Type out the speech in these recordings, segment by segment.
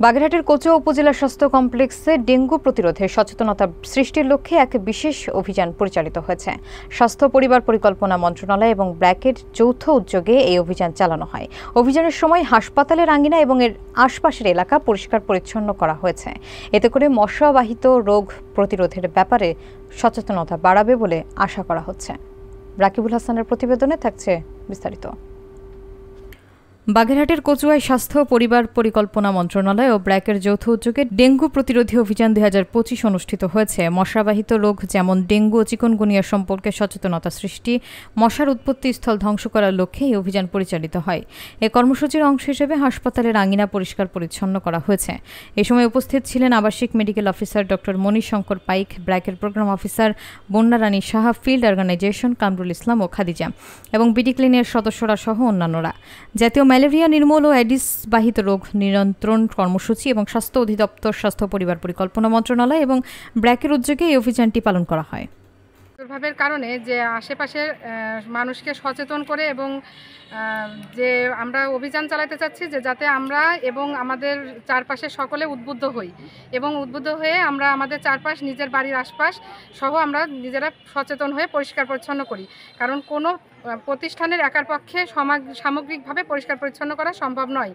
বাগেরহাটের কচুয়া উপজেলা স্বাস্থ্য কমপ্লেক্সে ডেঙ্গু প্রতিরোধে সচেতনতা সৃষ্টির লক্ষ্যে এক বিশেষ অভিযান পরিচালিত হয়েছে। স্বাস্থ্য পরিবার পরিকল্পনা মন্ত্রণালয় এবং ব্র্যাকের যৌথ উদ্যোগে এই অভিযান চালানো হয়। অভিযানের সময় হাসপাতালের আঙ্গিনা এবং এর আশপাশের এলাকা পরিষ্কার পরিচ্ছন্ন করা হয়েছে। এতে করে মশাবাহিত রোগ প্রতিরোধের ব্যাপারে সচেতনতা বাড়াবে বলে আশা করা হচ্ছে। রাকিবুল হাসানের প্রতিবেদনে থাকছে বিস্তারিত। বাগেরহাটের কচুয়ায় স্বাস্থ্য পরিবার পরিকল্পনা মন্ত্রণালয় ও ব্র্যাকের যৌথ উদ্যোগে ডেঙ্গু প্রতিরোধী অভিযান 2025 অনুষ্ঠিত হয়েছে। মশাবাহিত রোগ যেমন ডেঙ্গু ও চিকুনগুনিয়া সম্পর্কে সচেতনতা সৃষ্টি, মশার উৎপত্তি স্থল ধ্বংস করার লক্ষ্যে এই অভিযান পরিচালিত হয়। এ কর্মসূচির অংশ হিসেবে হাসপাতালের আঙ্গিনা পরিষ্কার পরিচ্ছন্ন করা হয়েছে। এ সময় উপস্থিত ছিলেন আবাসিক মেডিকেল অফিসার ডক্টর মনীষ শঙ্কর পাইক, ব্র্যাকের প্রোগ্রাম অফিসার বন্যা রানী সাহা, ফিল্ড অর্গানাইজেশন কামরুল ইসলাম ও খাদিজা এবং বিডি ক্লিনের সদস্যরা সহ অন্যান্যরা। জাতীয় ম্যালেরিয়া নির্মূল ও অ্যাডিস বাহিত রোগ নিয়ন্ত্রণ কর্মসূচি এবং স্বাস্থ্য অধিদপ্তর, স্বাস্থ্য পরিবার পরিকল্পনা মন্ত্রণালয় এবং ব্র্যাকের উদ্যোগে এই অভিযানটি পালন করা হয়। দুর্ভাবের কারণে যে আশেপাশের মানুষকে সচেতন করে এবং যে আমরা অভিযান চালাতে চাচ্ছি যে যাতে আমরা এবং আমাদের চারপাশে সকলে উদ্বুদ্ধ হই এবং উদ্বুদ্ধ হয়ে আমরা আমাদের চারপাশ, নিজের বাড়ির আশপাশ সহ আমরা নিজেরা সচেতন হয়ে পরিষ্কার পরিচ্ছন্ন করি। কারণ কোনো প্রতিষ্ঠানের একার পক্ষে সামগ্রিকভাবে পরিষ্কার পরিচ্ছন্ন করা সম্ভব নয়।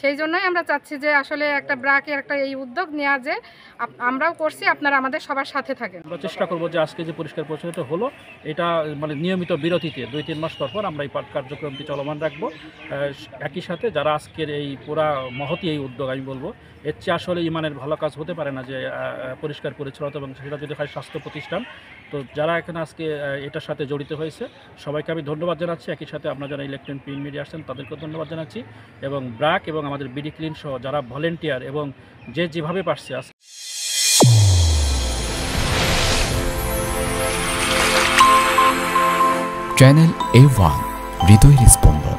সেই জন্যই আমরা চাচ্ছি যে আসলে একটা ব্র্যাকের একটা এই উদ্যোগ নেওয়া, যে আমরাও করছি, আপনারা আমাদের সবার সাথে থাকেন। আমরা চেষ্টা করবো যে আজকে যে পরিষ্কার পরিচ্ছন্নতা হলো এটা মানে নিয়মিত বিরতিতে 2-3 মাস পর আমরা এই কার্যক্রমটি চলমান রাখবো। একই সাথে যারা আজকের এই পুরা মহতি এই উদ্যোগ, আমি বলবো এর চেয়ে আসলে ইমানের ভালো কাজ হতে পারে না যে পরিষ্কার পরিচ্ছন্নতা, এবং সেটা যদি হয় স্বাস্থ্য প্রতিষ্ঠান। তো যারা এখানে আজকে এটার সাথে জড়িত হয়েছে সবাইকে আমি ধন্যবাদ জানাচ্ছি। একই সাথে আপনারা যারা ইলেকট্রনিক প্রিন্ট মিডিয়া আসছেন তাদেরকেও ধন্যবাদ জানাচ্ছি, এবং ব্র্যাক এবং আমাদের বিডি ক্লিন সহ যারা ভলেন্টিয়ার এবং যে যেভাবে পারছে। চ্যানেল A1 হৃদয়ের স্পন্দন।